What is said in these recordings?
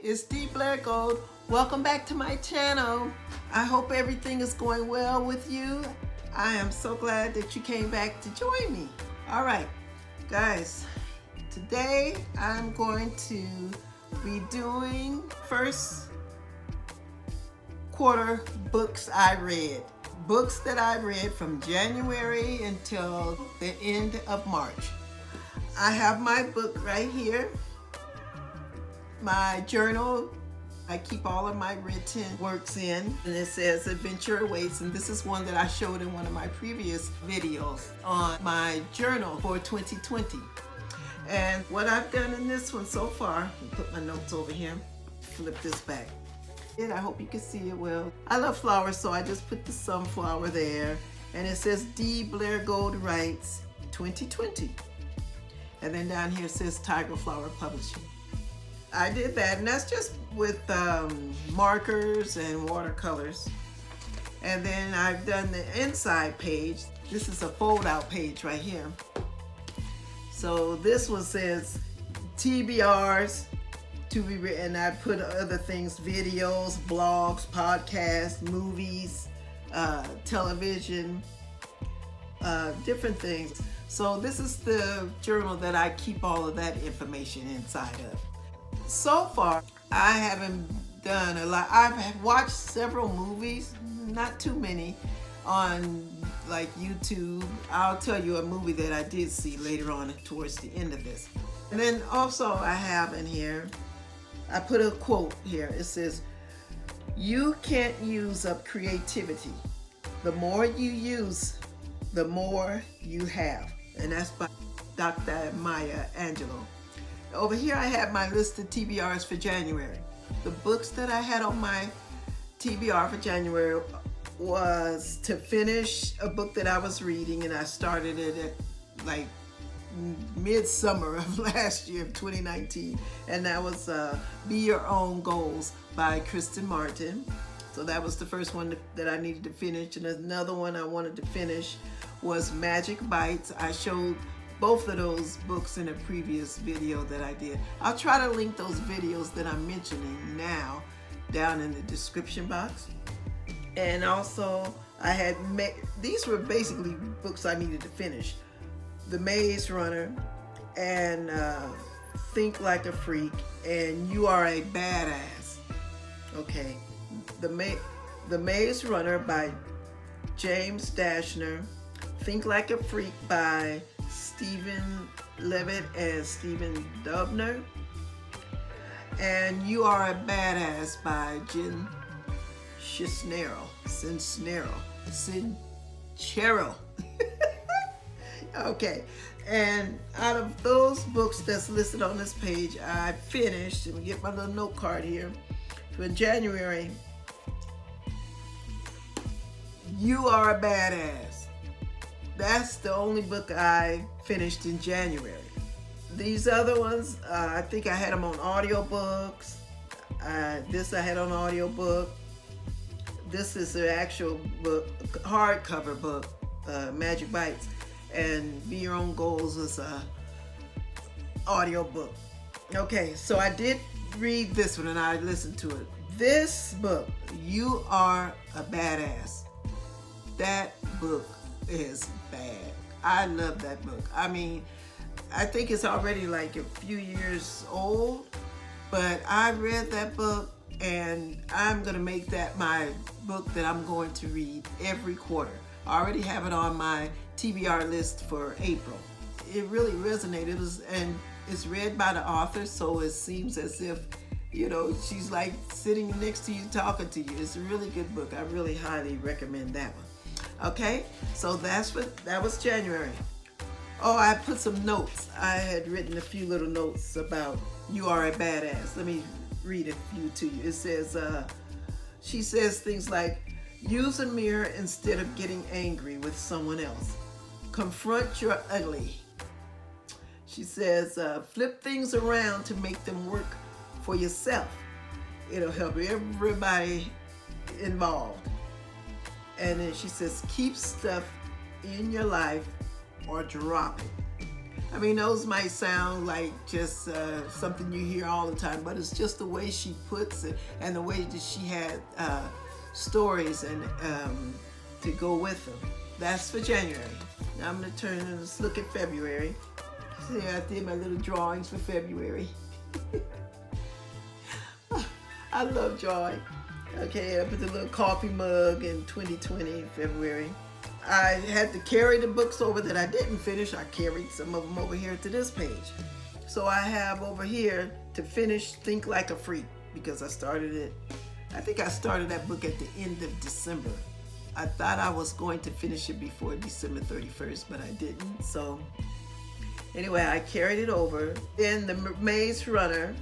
It's D. Blair Gold. Welcome back to my channel. I hope everything is going well with you. I am so glad that you came back to join me. All right, guys, today I'm going to be doing first quarter books I read. Books that I read from January until the end of March. I have my book right here, my journal. I keep all of my written works in, and it says Adventure Awaits, and this is one that I showed in one of my previous videos on my journal for 2020. And what I've done in this one so far, put my notes over here, flip this back. And I hope you can see it well. I love flowers, so I just put the sunflower there, and it says D. Blair Gold Writes 2020. And then down here it says Tiger Flower Publishing. I did that, and that's just with markers and watercolors. And then I've done the inside page. This is a fold-out page right here. So this one says TBRs to be written. I put other things, videos, blogs, podcasts, movies, television, different things. So this is the journal that I keep all of that information inside of. So far, I haven't done a lot. I've watched several movies, not too many, on like YouTube. I'll tell you a movie that I did see later on towards the end of this. And then also I have in here, I put a quote here. It says, "You can't use up creativity. The more you use, the more you have." And that's by Dr. Maya Angelou. Over here I have my list of TBRs for January. The books that I had on my TBR for January was to finish a book that I was reading, and I started it at like midsummer of last year of 2019, and that was Be Your Own Goals by Kristen Martin. So that was the first one that I needed to finish, and another one I wanted to finish was Magic Bites. I showed both of those books in a previous video that I did. I'll try to link those videos that I'm mentioning now down in the description box. And also I had these were basically books I needed to finish. The Maze Runner and Think Like a Freak and You Are a Badass. Okay, The Maze Runner by James Dashner, Think Like a Freak by Stephen Levitt and Stephen Dubner, and You Are a Badass by Jen Sincero. Okay, and out of those books that's listed on this page, I finished, and we get my little note card here, for January, You Are a Badass. That's the only book I finished in January. These other ones, I think I had them on audiobooks. This I had on audiobook. This is the actual book, hardcover book, Magic Bites. And Be Your Own Goals is a audiobook. Okay, so I did read this one and I listened to it. This book, You Are a Badass. That book is bad. I love that book. I mean, I think it's already like a few years old, but I read that book and I'm gonna make that my book that I'm going to read every quarter. I already have it on my TBR list for April. It really resonated, and it's read by the author, so it seems as if, you know, she's like sitting next to you talking to you. It's a really good book. I really highly recommend that one. Okay, so that was January. Oh, I put some notes. I had written a few little notes about You Are a Badass. Let me read a few to you. It says, she says things like, use a mirror instead of getting angry with someone else. Confront your ugly. She says, flip things around to make them work for yourself. It'll help everybody involved. And then she says, keep stuff in your life or drop it. I mean, those might sound like just something you hear all the time, but it's just the way she puts it and the way that she had stories and to go with them. That's for January. Now I'm gonna turn and let's look at February. See, I did my little drawings for February. I love drawing. Okay, I put the little coffee mug in 2020, February. I had to carry the books over that I didn't finish. I carried some of them over here to this page. So I have over here to finish Think Like a Freak, because I started it. I think I started that book at the end of December. I thought I was going to finish it before December 31st, but I didn't. So anyway, I carried it over. Then the Maze Runner,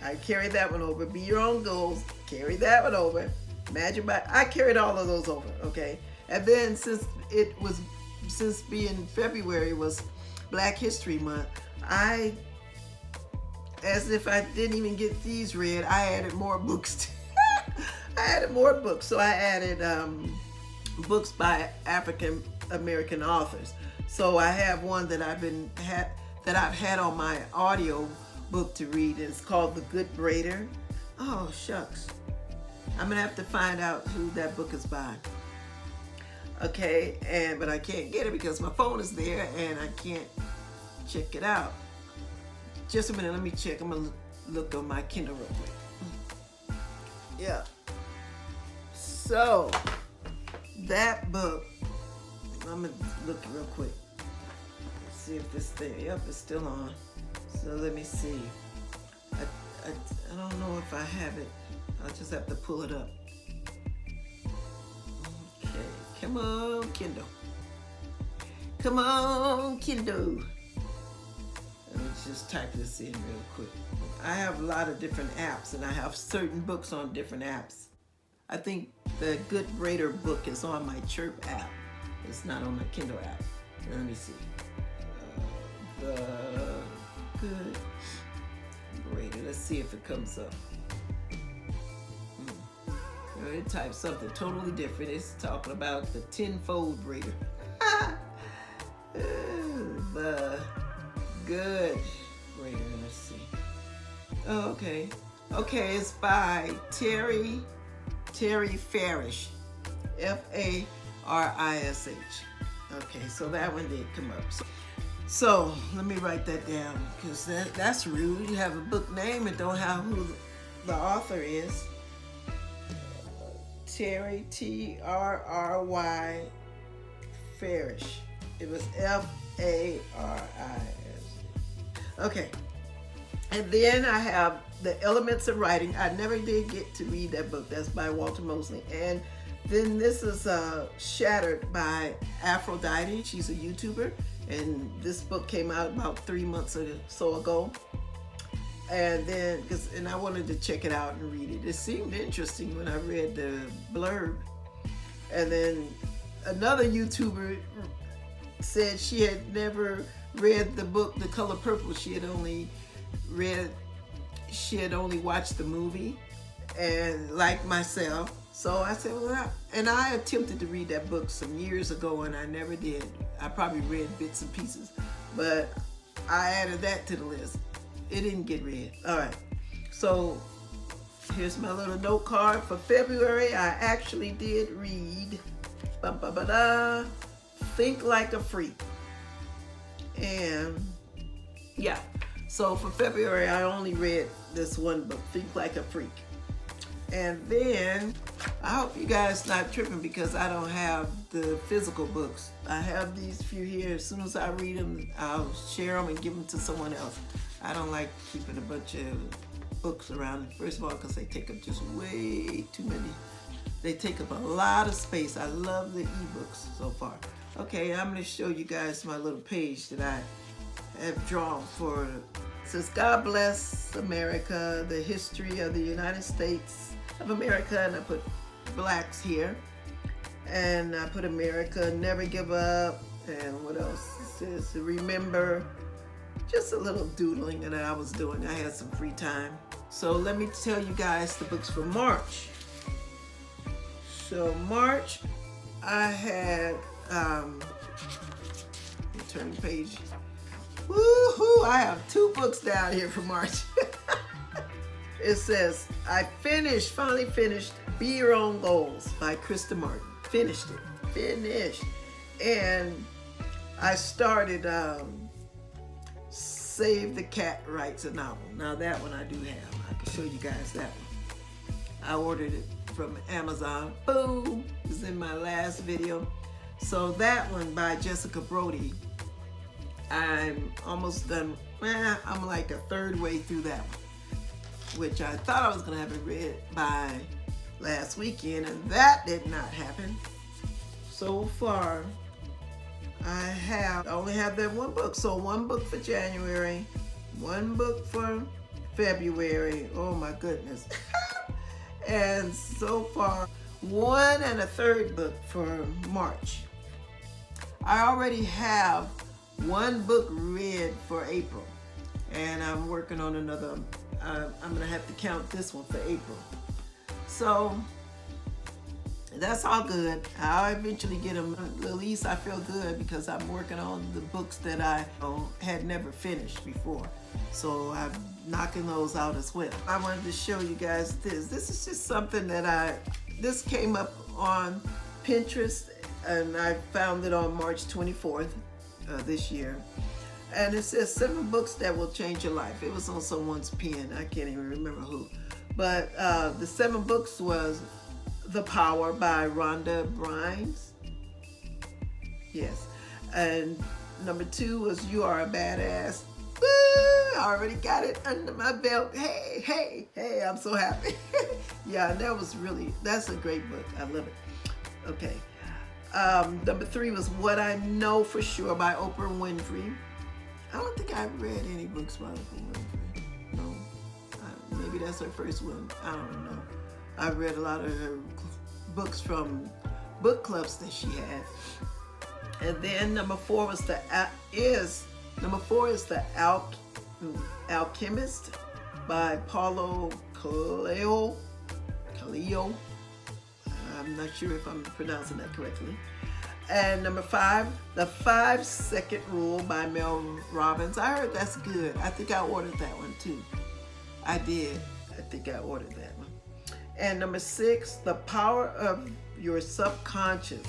I carried that one over. Be Your Own Goals, carried that one over. Imagine I carried all of those over, okay? And then since being February was Black History Month, as if I didn't even get these read, I added more books. I added more books. So I added books by African American authors. So I have one that I've had on my audio book to read. It's called The Good Braider. Oh shucks, I'm gonna have to find out who that book is by. Okay, but I can't get it because my phone is there and I can't check it out. Just a minute, let me check. I'm gonna look on my Kindle real quick. Yeah. So that book, I'm gonna look real quick. See if this thing, yep, it's still on. So let me see. I don't know if I have it. I'll just have to pull it up. Okay, come on, Kindle. Come on, Kindle. Let me just type this in real quick. I have a lot of different apps and I have certain books on different apps. I think the Good Braider book is on my Chirp app. It's not on my Kindle app. Let me see. The Good Braider. Let's see if it comes up. It types something totally different. It's talking about the tenfold braider. The Good Braider. Let's see. Oh, okay. Okay, it's by Terry Farish. Farish. Okay, so that one did come up. So let me write that down because that's rude. You have a book name and don't have who the author is. Terry, T-R-R-Y, Farish. It was F-A-R-I-S. Okay. And then I have The Elements of Writing. I never did get to read that book. That's by Walter Mosley. And then this is Shattered by Aphrodite. She's a YouTuber. And this book came out about 3 months or so ago. And then, and I wanted to check it out and read it. It seemed interesting when I read the blurb. And then another YouTuber said she had never read the book, The Color Purple. She had only watched the movie, and like myself. So I said, well, and I attempted to read that book some years ago and I never did. I probably read bits and pieces, but I added that to the list. It didn't get read. All right, so here's my little note card for February. I actually did read Think Like a Freak. And yeah, so for February, I only read this one book, Think Like a Freak. And then I hope you guys not tripping because I don't have the physical books. I have these few here. As soon as I read them, I'll share them and give them to someone else. I don't like keeping a bunch of books around. First of all, because they take up just way too many. They take up a lot of space. I love the ebooks so far. Okay, I'm going to show you guys my little page that I have drawn for. It says, God bless America, the history of the United States of America, and I put blacks here, and I put America, never give up, and what else? It says, remember, just a little doodling that I was doing. I had some free time. So let me tell you guys the books for March. So March, I had, turn the page. Woohoo! I have 2 books down here for March. It says, I finally finished Be Your Own Goals by Krista Martin. Finished it. Finished. And I started Save the Cat Writes a Novel. Now that one I do have. I can show you guys that one. I ordered it from Amazon. Boom! It was in my last video. So that one by Jessica Brody, I'm almost done. I'm like a third way through that one, which I thought I was gonna have it read by last weekend, and that did not happen. So far, I only have that 1 book. So 1 book for January, 1 book for February. Oh my goodness. And so far, 1 and a 3rd book for March. I already have 1 book read for April, and I'm working on another. I'm gonna have to count this one for April. So that's all good. I'll eventually get them. At least I feel good because I'm working on the books that I had never finished before. So I'm knocking those out as well. I wanted to show you guys this. This is just something that this came up on Pinterest, and I found it on March 24th this year. And it says 7 books that will change your life. It was on someone's pen. I can't even remember who. But the 7 books was The Power by Rhonda Bynes. Yes. And number 2 was You Are a Badass. Woo! I already got it under my belt. Hey, I'm so happy. Yeah, that's a great book. I love it. Okay. Number 3 was What I Know for Sure by Oprah Winfrey. I don't think I've read any books by Oprah Winfrey. No. Maybe that's her first one. I don't know. I've read a lot of her books from book clubs that she had. And then number 4 is The Alchemist by Paulo Coelho. I'm not sure if I'm pronouncing that correctly. And number 5, The 5-Second Rule by Mel Robbins. I heard that's good. I think I ordered that one too. I did. I think I ordered that one. And number 6, The Power of Your Subconscious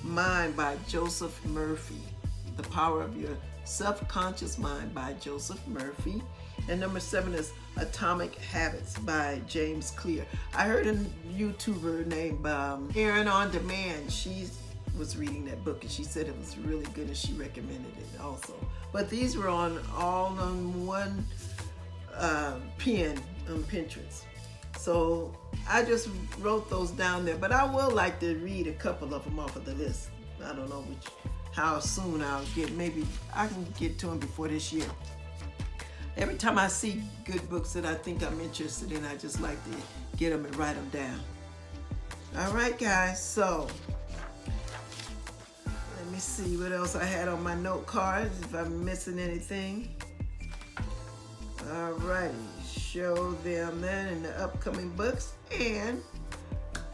Mind by Joseph Murphy. The Power of Your Subconscious Mind by Joseph Murphy. And number 7 is Atomic Habits by James Clear. I heard a YouTuber named Erin On Demand. She was reading that book and she said it was really good and she recommended it also. But these were all on one pen on Pinterest. So I just wrote those down there, but I will like to read a couple of them off of the list. I don't know how soon I'll get. Maybe I can get to them before this year. Every time I see good books that I think I'm interested in, I just like to get them and write them down. All right, guys, so let me see what else I had on my note cards, if I'm missing anything. All righty, show them then in the upcoming books, and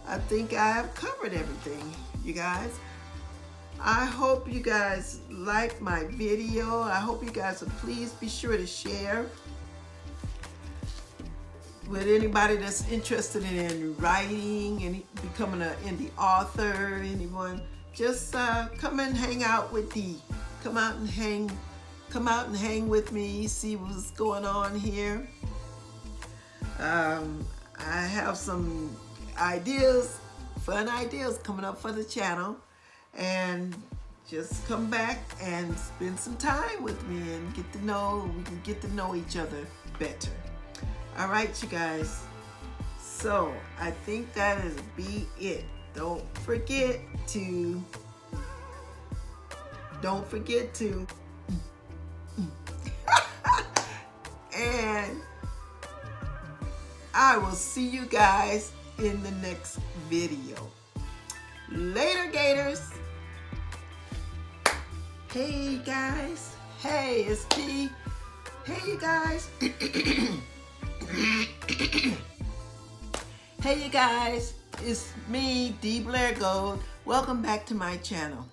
I think I have covered everything, you guys. I hope you guys like my video. I hope you guys will please be sure to share with anybody that's interested in writing and becoming an indie author, anyone. Just come and hang out with Dee. Come out and hang with me, see what's going on here. I have some ideas, fun ideas coming up for the channel. And just come back and spend some time with me and we can get to know each other better. All right, you guys. So I think that is be it. Don't forget to and I will see you guys in the next video. Later, Gators. Hey guys, hey, it's Dee. Hey you guys. Hey you guys, it's me, Dee Blair Gold. Welcome back to my channel.